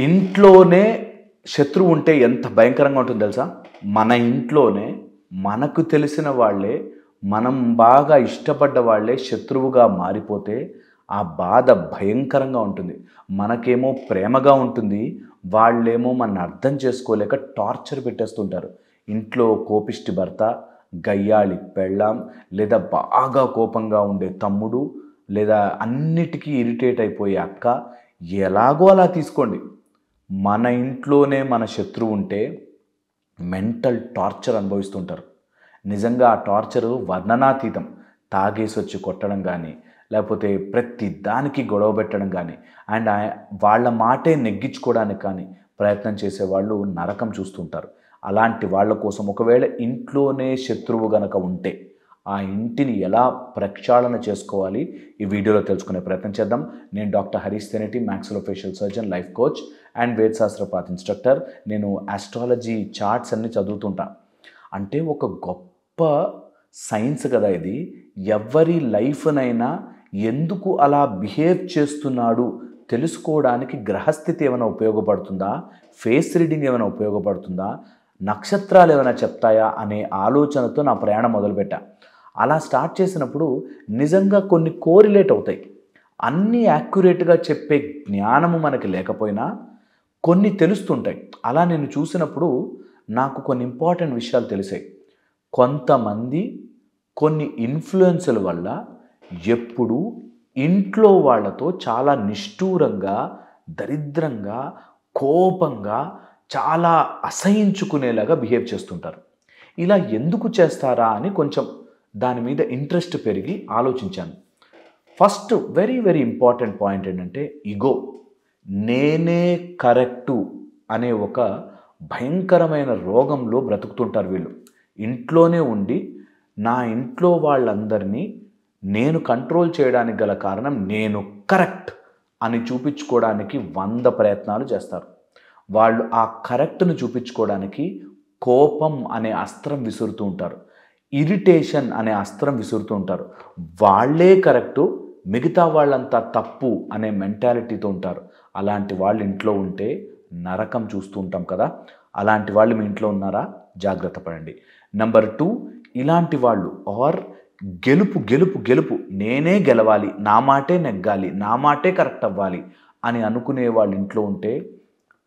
ఇంట్లోనే శత్రువు ఉంటే ఎంత భయంకరంగా ఉంటుందో తెలుసా? మన ఇంట్లోనే మనకు తెలిసిన వాళ్ళే, మనం బాగా ఇష్టపడ్డ వాళ్ళే శత్రువుగా మారిపోతే ఆ బాధ భయంకరంగా ఉంటుంది. మనకేమో ప్రేమగా ఉంటుంది, వాళ్ళేమో మన అర్థం చేసుకోలేక టార్చర్ పెట్టేస్తుంటారు. ఇంట్లో కోపిష్టి భర్త, గయ్యాళి పెళ్ళాం, లేదా బాగా కోపంగా ఉండే తమ్ముడు, లేదా అన్నిటికీ ఇరిటేట్ అయిపోయే అక్క, ఎలాగో అలా తీసుకోండి. మన ఇంట్లోనే మన శత్రువు ఉంటే మెంటల్ టార్చర్ అనుభవిస్తుంటారు. నిజంగా ఆ టార్చరు వర్ణనాతీతం. తాగేసి వచ్చి కొట్టడం కానీ, లేకపోతే ప్రతి దానికి గొడవ పెట్టడం కానీ, అండ్ వాళ్ళ మాటే నెగ్గించుకోవడానికి కానీ ప్రయత్నం చేసేవాళ్ళు నరకం చూస్తుంటారు. అలాంటి వాళ్ళ కోసం ఒకవేళ ఇంట్లోనే శత్రువు గనక ఉంటే ఆ ఇంటిని ఎలా ప్రక్షాళన చేసుకోవాలి ఈ వీడియోలో తెలుసుకునే ప్రయత్నం చేద్దాం. నేను doctor Harish Teneti, maxillofacial surgeon, life coach and వేదశాస్త్రపాత్ ఇన్స్ట్రక్టర్. నేను ఆస్ట్రాలజీ చార్ట్స్ అన్ని చదువుతుంటాను. అంటే ఒక గొప్ప సైన్స్ కదా ఇది. ఎవరి లైఫ్నైనా ఎందుకు అలా బిహేవ్ చేస్తున్నాడు తెలుసుకోవడానికి గ్రహస్థితి ఏమైనా ఉపయోగపడుతుందా, ఫేస్ రీడింగ్ ఏమైనా ఉపయోగపడుతుందా, నక్షత్రాలు ఏమైనా చెప్తాయా అనే ఆలోచనతో నా ప్రయాణం మొదలుపెట్టా. అలా స్టార్ట్ చేసినప్పుడు నిజంగా కొన్ని కోరిలేట్ అవుతాయి. అన్నీ యాక్యురేట్గా చెప్పే జ్ఞానము మనకి లేకపోయినా కొన్ని తెలుస్తుంటాయి. అలా నేను చూసినప్పుడు నాకు కొన్ని ఇంపార్టెంట్ విషయాలు తెలిసాయి. కొంతమంది కొన్ని ఇన్ఫ్లుయెన్సుల వల్ల ఎప్పుడూ ఇంట్లో వాళ్ళతో చాలా నిష్ఠూరంగా, దరిద్రంగా, కోపంగా, చాలా అసహించుకునేలాగా బిహేవ్ చేస్తుంటారు. ఇలా ఎందుకు చేస్తారా అని కొంచెం దాని మీద ఇంట్రెస్ట్ పెరిగి ఆలోచించాను. First very very important point ఏంటంటే ఈగో. నేనే కరెక్టు అనే ఒక భయంకరమైన రోగంలో బ్రతుకుతుంటారు వీళ్ళు. ఇంట్లోనే ఉండి నా ఇంట్లో వాళ్ళందరినీ నేను కంట్రోల్ చేయడానికి గల కారణం నేను కరెక్ట్ అని చూపించుకోవడానికి 100 ప్రయత్నాలు చేస్తారు. వాళ్ళు ఆ కరెక్ట్ను చూపించుకోవడానికి కోపం అనే అస్త్రం విసురుతూ ఉంటారు, ఇరిటేషన్ అనే అస్త్రం విసురుతూ ఉంటారు. వాళ్ళే కరెక్టు, మిగతా వాళ్ళంతా తప్పు అనే మెంటాలిటీతో ఉంటారు. అలాంటి వాళ్ళు ఇంట్లో ఉంటే నరకం చూస్తూ ఉంటాం కదా. అలాంటి వాళ్ళు మీ ఇంట్లో ఉన్నారా? జాగ్రత్త పడండి. నెంబర్ 2, ఇలాంటి వాళ్ళు ఆర్ గెలుపు గెలుపు గెలుపు, నేనే గెలవాలి, నా మాటే నెగ్గాలి, నా మాటే కరెక్ట్ అవ్వాలి అని అనుకునే వాళ్ళు ఇంట్లో ఉంటే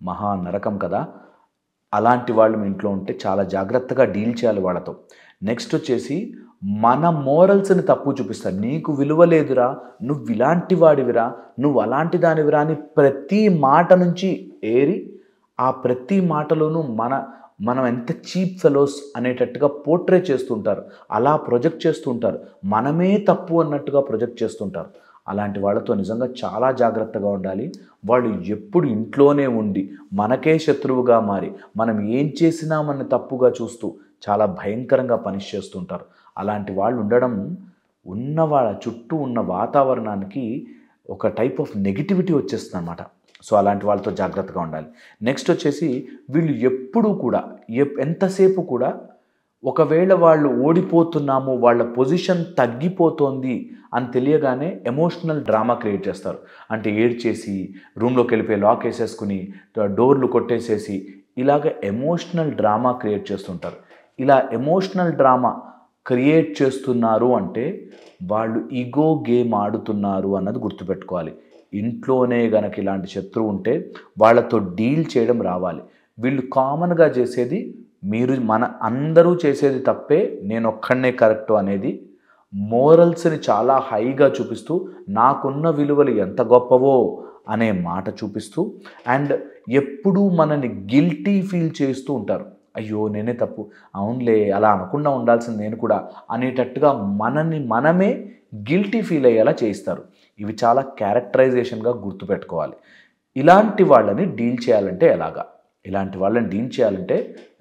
మహా నరకం కదా. అలాంటి వాళ్ళు మీ ఇంట్లో ఉంటే చాలా జాగ్రత్తగా డీల్ చేయాలి వాళ్ళతో. నెక్స్ట్ వచ్చేసి మన మోరల్స్ని తప్పు చూపిస్తారు. నీకు విలువ లేదురా, నువ్వు ఇలాంటి వాడివిరా, నువ్వు అలాంటి దానివిరా అని ప్రతి మాట నుంచి ఏరి ఆ ప్రతి మాటలోనూ మనం ఎంత చీప్ ఫెలోస్ అనేటట్టుగా పోర్ట్రే చేస్తుంటారు. అలా ప్రొజెక్ట్ చేస్తుంటారు. మనమే తప్పు అన్నట్టుగా ప్రొజెక్ట్ చేస్తుంటారు. అలాంటి వాళ్ళతో నిజంగా చాలా జాగ్రత్తగా ఉండాలి. వాళ్ళు ఎప్పుడు ఇంట్లోనే ఉండి మనకే శత్రువుగా మారి మనం ఏం చేసినా మన తప్పుగా చూస్తూ చాలా భయంకరంగా పనిష్ చేస్తుంటారు. అలాంటి వాళ్ళు ఉండడం ఉన్న వాళ్ళ చుట్టూ ఉన్న వాతావరణానికి ఒక టైప్ ఆఫ్ నెగిటివిటీ వచ్చేస్తుంది అన్నమాట. సో అలాంటి వాళ్ళతో జాగ్రత్తగా ఉండాలి. నెక్స్ట్ వచ్చేసి వీళ్ళు ఎప్పుడూ కూడా ఎంతసేపు కూడా ఒకవేళ వాళ్ళు ఓడిపోతున్నాము, వాళ్ళ పొజిషన్ తగ్గిపోతోంది అని తెలియగానే ఎమోషనల్ డ్రామా క్రియేట్ చేస్తారు. అంటే ఏడ్చేసి రూమ్లోకి వెళ్ళిపోయి లాక్ వేసేసుకుని డోర్లు కొట్టేసేసి ఇలాగ ఎమోషనల్ డ్రామా క్రియేట్ చేస్తుంటారు. ఇలా ఎమోషనల్ డ్రామా క్రియేట్ చేస్తున్నారు అంటే వాళ్ళు ఈగో గేమ్ ఆడుతున్నారు అన్నది గుర్తుపెట్టుకోవాలి. ఇంట్లోనే గనక ఇలాంటి శత్రువు ఉంటే వాళ్ళతో డీల్ చేయడం రావాలి. వీళ్ళు కామన్గా చేసేది మన అందరూ చేసేది తప్పే, నేను ఒక్కడనే కరెక్టు అనేది మోరల్స్ని చాలా హైగా చూపిస్తూ నాకున్న విలువలు ఎంత గొప్పవో అనే మాట చూపిస్తూ అండ్ ఎప్పుడూ మనని గిల్టీ ఫీల్ చేస్తూ ఉంటారు. అయ్యో నేనే తప్పు, అవునులే అలా అనకుండా ఉండాల్సింది నేను కూడా అనేటట్టుగా మనమే గిల్టీ ఫీల్ అయ్యేలా చేయిస్తారు. ఇవి చాలా క్యారెక్టరైజేషన్గా గుర్తుపెట్టుకోవాలి. ఇలాంటి వాళ్ళని డీల్ చేయాలంటే ఎలాగా? ఇలాంటి వాళ్ళని డీల్ చేయాలంటే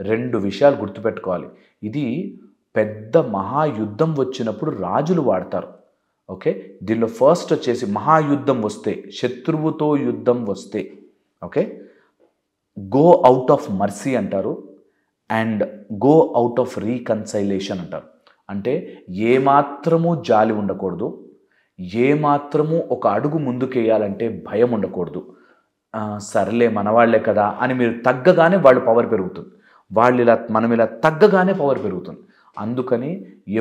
2 విషయాలు గుర్తుపెట్టుకోవాలి. ఇది పెద్ద మహాయుద్ధం వచ్చినప్పుడు రాజులు వాడతారు. ఓకే, దీనిలో ఫస్ట్ వచ్చేసి మహాయుద్ధం వస్తే, శత్రువుతో యుద్ధం వస్తే okay, go out of mercy అంటారు అండ్ గో అవుట్ ఆఫ్ రీకన్సైలేషన్ అంటారు. అంటే ఏమాత్రము జాలి ఉండకూడదు, ఏమాత్రము ఒక అడుగు ముందుకేయాలంటే భయం ఉండకూడదు. సర్లే మనవాళ్లే కదా అని మీరు తగ్గగానే వాళ్ళు పవర్ పెరుగుతుంది. మనం ఇలా తగ్గగానే పవర్ పెరుగుతుంది. అందుకని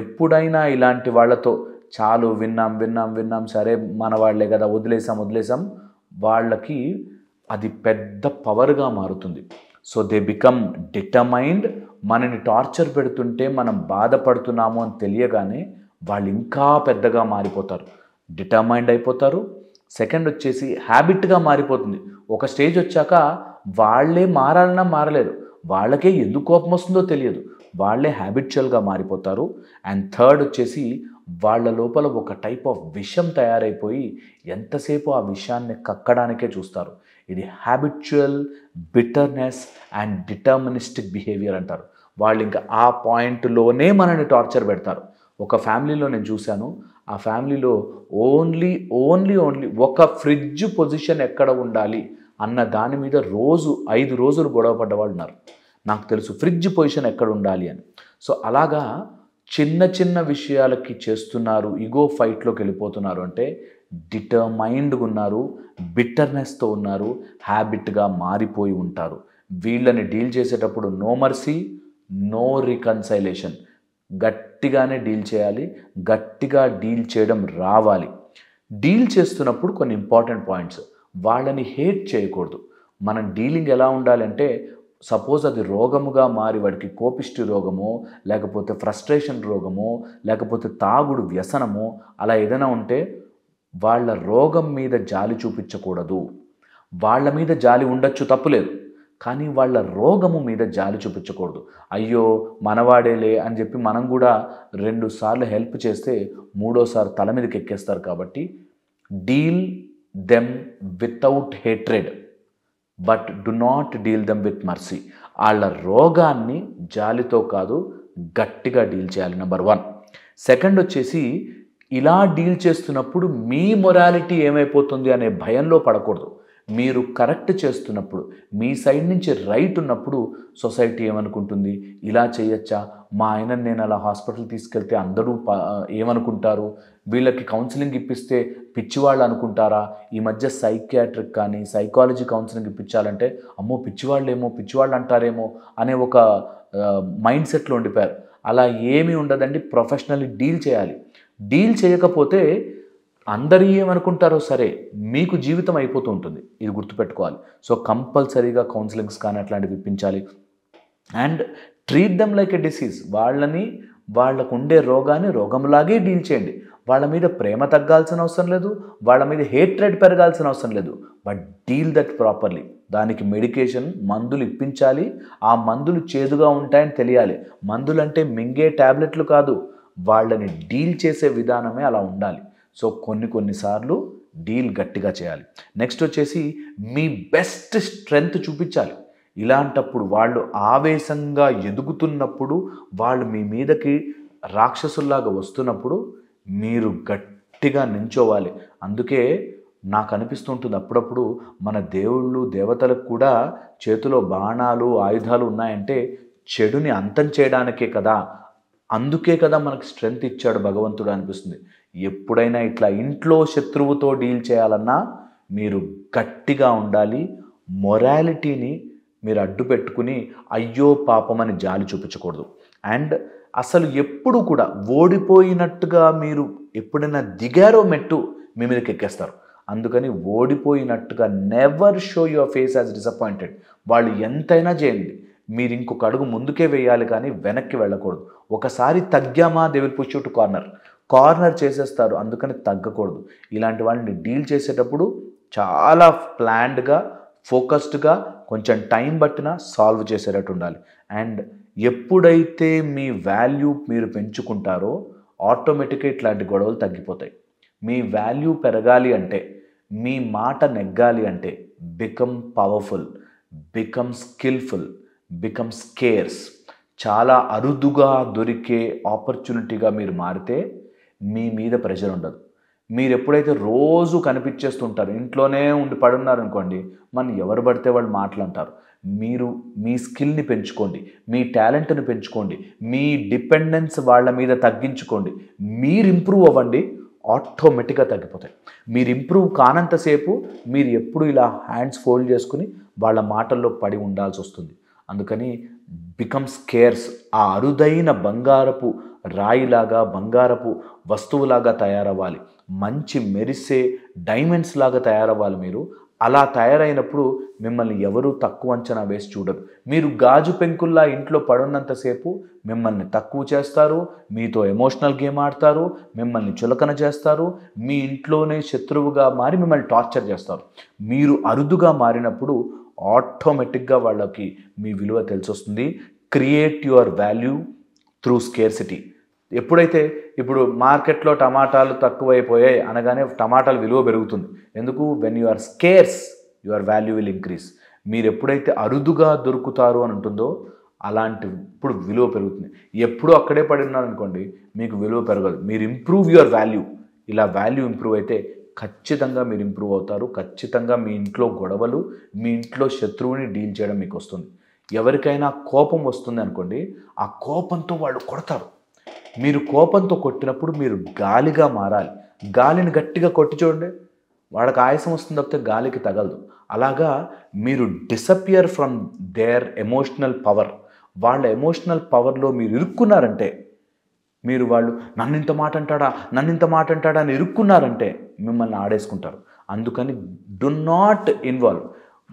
ఎప్పుడైనా ఇలాంటి వాళ్ళతో చాలు విన్నాం సరే మనవాళ్లే కదా వదిలేసాం వాళ్ళకి అది పెద్ద పవర్గా మారుతుంది. So they become determined. మనని టార్చర్ పెడుతుంటే మనం బాధపడుతున్నాము అని తెలియగానే వాళ్ళు ఇంకా పెద్దగా మారిపోతారు, డిటర్మైన్డ్ అయిపోతారు. సెకండ్ వచ్చేసి హ్యాబిట్గా మారిపోతుంది. ఒక స్టేజ్ వచ్చాక వాళ్ళే మారాలన్నా మారలేరు, వాళ్ళకే ఎందుకు కోపం వస్తుందో తెలియదు, వాళ్ళే హ్యాబిచువల్గా మారిపోతారు. అండ్ థర్డ్ వచ్చేసి వాళ్ళ లోపల ఒక టైప్ ఆఫ్ విషం తయారైపోయి ఎంతసేపు ఆ విషయాన్ని కక్కడానికే చూస్తారు. ఇది habitual bitterness and deterministic behaviour అంటారు. వాళ్ళు ఇంకా ఆ పాయింట్లోనే మనల్ని టార్చర్ పెడతారు. ఒక ఫ్యామిలీలో నేను చూశాను, ఆ ఫ్యామిలీలో ఓన్లీ ఒక ఫ్రిడ్జ్ పొజిషన్ ఎక్కడ ఉండాలి అన్న దాని మీద 5 రోజులు గొడవ పడ్డవాళ్ళు ఉన్నారు. నాకు తెలుసు ఫ్రిడ్జ్ పొజిషన్ ఎక్కడ ఉండాలి అని. సో అలాగా చిన్న విషయాలకి చేస్తున్నారు, ఈగో ఫైట్లోకి వెళ్ళిపోతున్నారు. అంటే డిటర్మైన్డ్గా ఉన్నారు, బిట్టర్నెస్తో ఉన్నారు, హ్యాబిట్గా మారిపోయి ఉంటారు. వీళ్ళని డీల్ చేసేటప్పుడు నో మర్సీ, నో రికన్సైలేషన్. గట్టిగానే డీల్ చేయాలి, గట్టిగా డీల్ చేయడం రావాలి. డీల్ చేస్తున్నప్పుడు కొన్ని ఇంపార్టెంట్ పాయింట్స్. వాళ్ళని హేట్ చేయకూడదు. మనం డీలింగ్ ఎలా ఉండాలంటే, సపోజ్ అది రోగముగా మారి వాడికి కోపిష్టి రోగమో, లేకపోతే ఫ్రస్ట్రేషన్ రోగమో, లేకపోతే తాగుడు వ్యసనమో అలా ఏదైనా ఉంటే వాళ్ళ రోగం మీద జాలి చూపించకూడదు. వాళ్ళ మీద జాలి ఉండొచ్చు, తప్పులేదు, కానీ వాళ్ళ రోగము మీద జాలి చూపించకూడదు. అయ్యో మనవాడేలే అని చెప్పి మనం కూడా 2 సార్లు హెల్ప్ చేస్తే 3వ సారి తల మీదకి ఎక్కేస్తారు. కాబట్టి deal them without hatred, but do not deal them with mercy. వాళ్ళ రోగాన్ని జాలితో కాదు, గట్టిగా డీల్ చేయాలి. నెంబర్ 1. సెకండ్ వచ్చేసి, ఇలా డీల్ చేస్తున్నప్పుడు మీ మొరాలిటీ ఏమైపోతుంది అనే భయంలో పడకూడదు. మీరు కరెక్ట్ చేస్తున్నప్పుడు, మీ సైడ్ నుంచి రైట్ ఉన్నప్పుడు సొసైటీ ఏమనుకుంటుంది, ఇలా చేయొచ్చా, మా ఆయనని నేను అలా హాస్పిటల్ తీసుకెళ్తే అందరూ ఏమనుకుంటారు, వీళ్ళకి కౌన్సిలింగ్ ఇప్పిస్తే పిచ్చివాళ్ళు అనుకుంటారా, ఈ మధ్య సైకియాట్రిక్ కానీ సైకాలజీ కౌన్సిలింగ్ ఇప్పించాలంటే అమ్మో పిచ్చివాళ్ళు అంటారేమో అనే ఒక మైండ్ సెట్లో ఉండిపోయారు. అలా ఏమీ ఉండదండి. ప్రొఫెషనల్లీ డీల్ చేయాలి. డీల్ చేయకపోతే అందరూ ఏమనుకుంటారో సరే, మీకు జీవితం అయిపోతూ ఉంటుంది. ఇది గుర్తుపెట్టుకోవాలి. సో కంపల్సరీగా కౌన్సిలింగ్స్ కానీ అట్లాంటివి ఇప్పించాలి. And treat them like a disease. వాళ్ళకు ఉండే రోగాన్ని రోగంలాగే డీల్ చేయండి. వాళ్ళ మీద ప్రేమ తగ్గాల్సిన అవసరం లేదు, వాళ్ళ మీద హేట్రెడ్ పెరగాల్సిన అవసరం లేదు, బట్ డీల్ దట్ ప్రాపర్లీ. దానికి మెడికేషన్, మందులు ఇప్పించాలి. ఆ మందులు చేదుగా ఉంటాయని తెలియాలి. మందులు అంటే మింగే ట్యాబ్లెట్లు కాదు, వాళ్ళని డీల్ చేసే విధానమే అలా ఉండాలి. సో కొన్నిసార్లు డీల్ గట్టిగా చేయాలి. నెక్స్ట్ వచ్చేసి, మీ బెస్ట్ స్ట్రెంగ్త్ చూపించాలి. ఇలాంటప్పుడు వాళ్ళు ఆవేశంగా ఎదుగుతున్నప్పుడు, వాళ్ళు మీ మీదకి రాక్షసుల్లాగా వస్తున్నప్పుడు మీరు గట్టిగా నించోవాలి. అందుకే నాకు అనిపిస్తుంటుంది అప్పుడప్పుడు మన దేవుళ్ళు దేవతలకు కూడా చేతిలో బాణాలు ఆయుధాలు ఉన్నాయంటే చెడుని అంతం చేయడానికే కదా, అందుకే కదా మనకు స్ట్రెంగ్త్ ఇచ్చాడు భగవంతుడు అనిపిస్తుంది. ఎప్పుడైనా ఇట్లా ఇంట్లో శత్రువుతో డీల్ చేయాలన్నా మీరు గట్టిగా ఉండాలి. మొరాలిటీని మీరు అడ్డు పెట్టుకుని అయ్యో పాపమని జాలి చూపించకూడదు. అండ్ అసలు ఎప్పుడు కూడా ఓడిపోయినట్టుగా మీరు ఎప్పుడైనా దిగారో మెట్టు మీ మీదకి ఎక్కేస్తారు. అందుకని ఓడిపోయినట్టుగా never show your face as disappointed. వాళ్ళు ఎంతైనా చేయండి, మీరు ఇంకొక అడుగు ముందుకే వేయాలి కానీ వెనక్కి వెళ్ళకూడదు. ఒకసారి తగ్గామా they will push you to corner చేసేస్తారు. అందుకని తగ్గకూడదు. ఇలాంటి వాళ్ళని డీల్ చేసేటప్పుడు చాలా ప్లాన్డ్గా, ఫోకస్డ్గా, కొంచెం టైం పట్టినా సాల్వ్ చేసేటట్టు ఉండాలి. అండ్ ఎప్పుడైతే మీ వాల్యూ మీరు పెంచుకుంటారో ఆటోమేటిక్గా ఇట్లాంటి గొడవలు తగ్గిపోతాయి. మీ వాల్యూ పెరగాలి అంటే, మీ మాట నెగ్గాలి అంటే become powerful, become skilful, become scares. చాలా అరుదుగా దొరికే ఆపర్చునిటీగా మీరు మారితే మీ మీద ప్రెషర్ ఉండదు. మీరు ఎప్పుడైతే రోజు కనిపించేస్తుంటారు, ఇంట్లోనే ఉండి పడున్నారు అనుకోండి, మన ఎవరు పడితే వాళ్ళు మాట్లాడతారు. మీరు మీ స్కిల్ని పెంచుకోండి, మీ టాలెంట్ని పెంచుకోండి, మీ డిపెండెన్స్ వాళ్ళ మీద తగ్గించుకోండి, మీరు ఇంప్రూవ్ అవ్వండి. ఆటోమేటిక్గా తగ్గిపోతాయి. మీరు ఇంప్రూవ్ కానంతసేపు మీరు ఎప్పుడు ఇలా హ్యాండ్స్ ఫోల్డ్ చేసుకుని వాళ్ళ మాటల్లో పడి ఉండాల్సి వస్తుంది. అందుకని బికమ్ స్కేర్స్. ఆ అరుదైన బంగారపు రాయిలాగా, బంగారపు వస్తువులాగా తయారవ్వాలి. మంచి మెరిసే డైమండ్స్ లాగా తయారవ్వాలి మీరు. అలా తయారైనప్పుడు మిమ్మల్ని ఎవరూ తక్కువ అంచనా వేసి చూడరు. మీరు గాజు పెంకుల్లా ఇంట్లో పడున్నంతసేపు మిమ్మల్ని తక్కువ చేస్తారు, మీతో ఎమోషనల్ గేమ్ ఆడతారు, మిమ్మల్ని చులకన చేస్తారు, మీ ఇంట్లోనే శత్రువుగా మారి మిమ్మల్ని టార్చర్ చేస్తారు. మీరు అరుదుగా మారినప్పుడు ఆటోమేటిక్గా వాళ్ళకి మీ విలువ తెలిసొస్తుంది. Create your value through scarcity. ఎప్పుడైతే ఇప్పుడు మార్కెట్లో టమాటాలు తక్కువైపోయాయి అనగానే టమాటాల విలువ పెరుగుతుంది. ఎందుకు? When you are scarce your value will increase. మీరు ఎప్పుడైతే అరుదుగా దొరుకుతారు అని ఉంటుందో అలాంటి ఇప్పుడు విలువ పెరుగుతుంది. ఎప్పుడు అక్కడే పడి ఉన్నారనుకోండి మీకు విలువ పెరగదు. మీరు ఇంప్రూవ్ యువర్ వాల్యూ. ఇలా వాల్యూ ఇంప్రూవ్ అయితే ఖచ్చితంగా మీరు ఇంప్రూవ్ అవుతారు. ఖచ్చితంగా మీ ఇంట్లో గొడవలు, మీ ఇంట్లో శత్రువుని డీల్ చేయడం మీకు వస్తుంది. ఎవరికైనా కోపం వస్తుంది అనుకోండి, ఆ కోపంతో వాళ్ళు కొడతారు. మీరు కోపంతో కొట్టినప్పుడు మీరు గాలిగా మారాలి. గాలిని గట్టిగా కొట్టి చూడండి, వాళ్ళకి ఆయాసం వస్తుంది తప్పితే గాలికి తగలదు. అలాగా మీరు disappear from their emotional power. వాళ్ళ ఎమోషనల్ పవర్లో మీరు ఇరుక్కున్నారంటే, మీరు వాళ్ళు నన్నింత మాట అంటాడా అని ఇరుక్కున్నారంటే మిమ్మల్ని ఆడేసుకుంటారు. అందుకని డు నాట్ ఇన్వాల్వ్.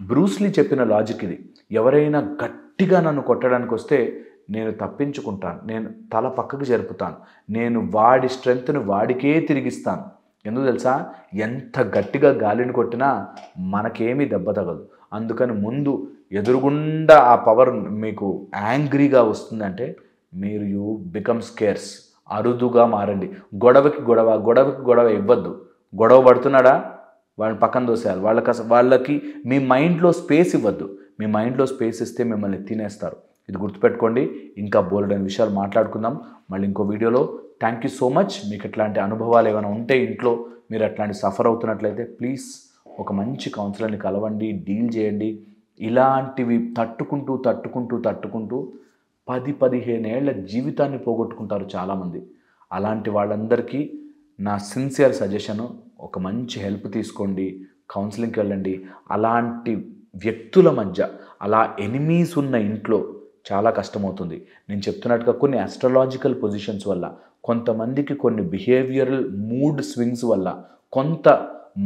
బ్రూస్లీ చెప్పిన లాజిక్ ఇది. ఎవరైనా గట్టిగా నన్ను కొట్టడానికి వస్తే నేను తప్పించుకుంటాను, నేను తల పక్కకు జరుపుతాను, నేను వాడి స్ట్రెంగ్త్ని వాడికే తిరిగిస్తాను. ఎందుకు తెలుసా? ఎంత గట్టిగా గాలిని కొట్టినా మనకేమీ దెబ్బ తగదు. అందుకని ముందు ఎదురుగుండా ఆ పవర్ మీకు యాంగ్రీగా వస్తుందంటే మీరు యూ బికమ్ స్కేర్స్. అరుదుగా మారండి. గొడవకి గొడవ ఇవ్వద్దు. గొడవ పడుతున్నాడా వాళ్ళని పక్కన దోసేయాలి. వాళ్ళకి మీ మైండ్లో స్పేస్ ఇవ్వద్దు. మీ మైండ్లో స్పేస్ ఇస్తే మిమ్మల్ని తినేస్తారు. ఇది గుర్తుపెట్టుకోండి. ఇంకా బోల్డైన విషయాలు మాట్లాడుకుందాం మళ్ళీ ఇంకో వీడియోలో. Thank you so much. మీకు ఇట్లాంటి అనుభవాలు ఏమైనా ఉంటే ఇంట్లో మీరు అట్లాంటి సఫర్ అవుతున్నట్లయితే ప్లీజ్ ఒక మంచి కౌన్సిలర్ని కలవండి, డీల్ చేయండి. ఇలాంటివి తట్టుకుంటూ 10-15 ఏళ్ల జీవితాన్ని పోగొట్టుకుంటారు చాలామంది. అలాంటి వాళ్ళందరికీ నా సిన్సియర్ సజెషను, ఒక మంచి హెల్ప్ తీసుకోండి, కౌన్సిలింగ్కి వెళ్ళండి. అలాంటి వ్యక్తుల మధ్య, అలా ఎనిమీస్ ఉన్న ఇంట్లో చాలా కష్టమవుతుంది. నేను చెప్తున్నట్టుగా కొన్ని ఆస్ట్రాలాజికల్ పొజిషన్స్ వల్ల, కొంతమందికి కొన్ని బిహేవియరల్ మూడ్ స్వింగ్స్ వల్ల, కొంత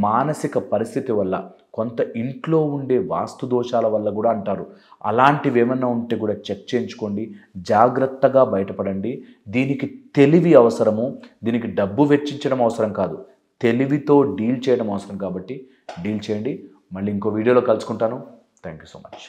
మానసిక పరిస్థితి వల్ల, కొంత ఇంట్లో ఉండే వాస్తు దోషాల వల్ల కూడా అంటారు. అలాంటివి ఏమన్నా ఉంటే కూడా చెక్ చేయించుకోండి, జాగ్రత్తగా బయటపడండి. దీనికి తెలివి అవసరము, దీనికి డబ్బు వెచ్చించడం అవసరం కాదు, తెలివితో డీల్ చేయడం అవసరం. కాబట్టి డీల్ చేయండి. మళ్ళీ ఇంకో వీడియోలో కలుసుకుంటాను. Thank you so much.